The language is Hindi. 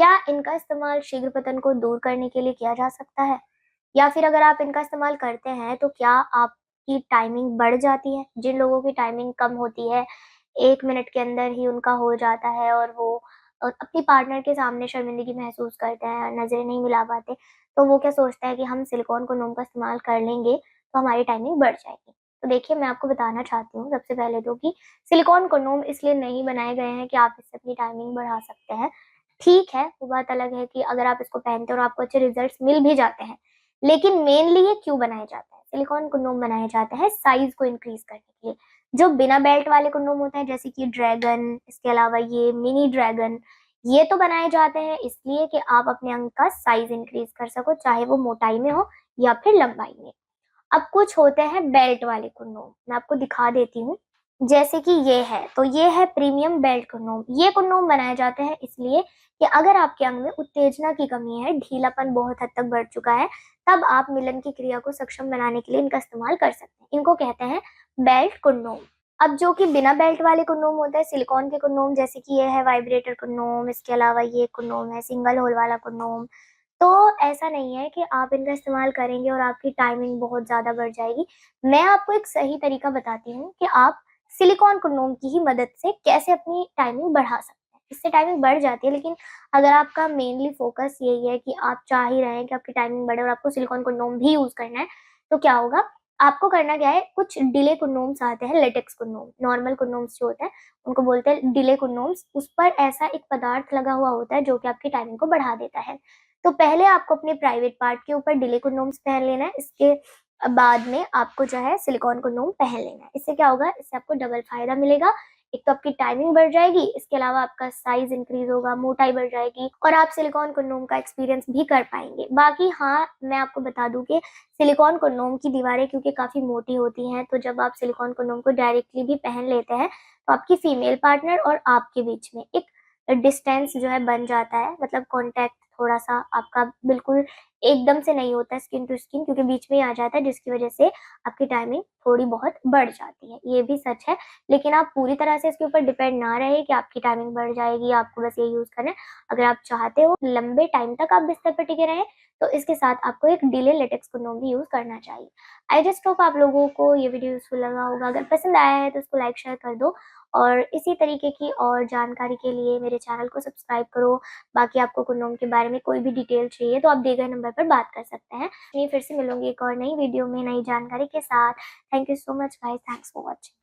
क्या इनका इस्तेमाल शीघ्र पतन को दूर करने के लिए किया जा सकता है? या फिर अगर आप इनका इस्तेमाल करते हैं तो क्या आपकी टाइमिंग बढ़ जाती है? जिन लोगों की टाइमिंग कम होती है, 1 मिनट के अंदर ही उनका हो जाता है और वो अपनी पार्टनर के सामने शर्मिंदगी महसूस करते हैं, नज़रें नहीं मिला पाते, तो वो क्या सोचते हैं कि हम सिलिकॉन कंडोम का इस्तेमाल कर लेंगे, तो हमारी टाइमिंग बढ़ जाएगी। तो देखिए, मैं आपको बताना चाहती हूँ सबसे पहले तो कि सिलिकॉन कंडोम इसलिए नहीं बनाए गए हैं कि आप इससे अपनी टाइमिंग बढ़ा सकते हैं। ठीक है, वो बात अलग है कि अगर आप इसको पहनते हैं और आपको अच्छे रिज़ल्ट्स मिल भी जाते हैं, लेकिन मेनली ये क्यों बनाए जाते हैं? सिलिकॉन कंडोम बनाए जाते हैं साइज़ को इंक्रीज़ करने के लिए। जो बिना बेल्ट वाले कंडोम होते हैं जैसे कि ड्रैगन, इसके अलावा ये मिनी ड्रैगन, ये तो बनाए जाते हैं इसलिए कि आप अपने अंग का साइज़ इंक्रीज़ कर सको, चाहे वो मोटाई में हो या फिर लंबाई में। अब कुछ होते हैं बेल्ट वाले कंडोम, मैं आपको दिखा देती हूँ। जैसे कि ये है, तो ये है प्रीमियम बेल्ट कंडोम। ये कंडोम बनाए जाते हैं इसलिए कि अगर आपके अंग में उत्तेजना की कमी है, ढीलापन बहुत हद तक बढ़ चुका है, तब आप मिलन की क्रिया को सक्षम बनाने के लिए इनका इस्तेमाल कर सकते हैं। इनको कहते हैं बेल्ट कंडोम। अब जो कि बिना बेल्ट वाले कंडोम होते हैं, सिलिकॉन के कंडोम, जैसे कि ये है वाइब्रेटर कंडोम, इसके अलावा ये कंडोम है सिंगल होल वाला कंडोम। तो ऐसा नहीं है कि आप इनका इस्तेमाल करेंगे और आपकी टाइमिंग बहुत ज़्यादा बढ़ जाएगी। मैं आपको एक सही तरीका बताती हूँ कि आप सिलिकॉन कंडोम की ही मदद से कैसे अपनी टाइमिंग बढ़ा सकते हैं। इससे टाइमिंग बढ़ जाती है, लेकिन अगर आपका मेनली फ़ोकस यही है कि आप चाह ही रहे हैं कि आपकी टाइमिंग बढ़े और आपको सिलिकॉन कंडोम भी यूज़ करना है, तो क्या होगा, आपको करना क्या है, कुछ डिले कंडोम्स आते हैं, लेटेक्स कंडोम, नॉर्मल कंडोम्स जो होते हैं, उनको बोलते हैं डिले कंडोम्स। उस पर ऐसा एक पदार्थ लगा हुआ होता है जो कि आपकी टाइमिंग को बढ़ा देता है। तो पहले आपको अपने प्राइवेट पार्ट के ऊपर डिले कंडोम्स पहन लेना है, इसके बाद में आपको जो है सिलिकॉन कंडोम पहन लेना है। इससे क्या होगा, इससे आपको डबल फ़ायदा मिलेगा। एक तो आपकी टाइमिंग बढ़ जाएगी, इसके अलावा आपका साइज़ इंक्रीज़ होगा, मोटाई बढ़ जाएगी और आप सिलिकॉन कंडोम का एक्सपीरियंस भी कर पाएँगे। बाकी हाँ, मैं आपको बता दूँ कि सिलिकॉन कंडोम की दीवारें क्योंकि काफ़ी मोटी होती हैं, तो जब आप सिलिकॉन कंडोम को डायरेक्टली भी पहन लेते हैं, तो आपकी फीमेल पार्टनर और आपके बीच में एक डिस्टेंस जो है बन जाता है, मतलब कॉन्टैक्ट थोड़ा-सा आपका बिल्कुल एकदम से नहीं होता है स्किन टू स्किन, क्योंकि बीच में ही आ जाता है, जिसकी वजह से आपकी टाइमिंग थोड़ी बहुत बढ़ जाती है। ये भी सच है, लेकिन आप पूरी तरह से इसके ऊपर डिपेंड ना रहें कि आपकी टाइमिंग बढ़ जाएगी, आपको बस ये यूज़ करना है। अगर आप चाहते हो लंबे टाइम तक आप बिस्तर पे टिके रहें, तो इसके साथ आपको एक डिले लेटेक्स कंडोम भी यूज़ करना चाहिए। आई जस्ट होप आप लोगों को ये वीडियो यूज़फुल लगा होगा। अगर पसंद आया है तो इसको लाइक शेयर कर दो और इसी तरीके की और जानकारी के लिए मेरे चैनल को सब्सक्राइब करो। बाकी आपको कंडोम के बारे में कोई भी डिटेल चाहिए तो आप दिए गए नंबर पर बात कर सकते हैं। मैं फिर से मिलूँगी एक और नई वीडियो में नई जानकारी के साथ। Thank you so much guys, thanks for watching.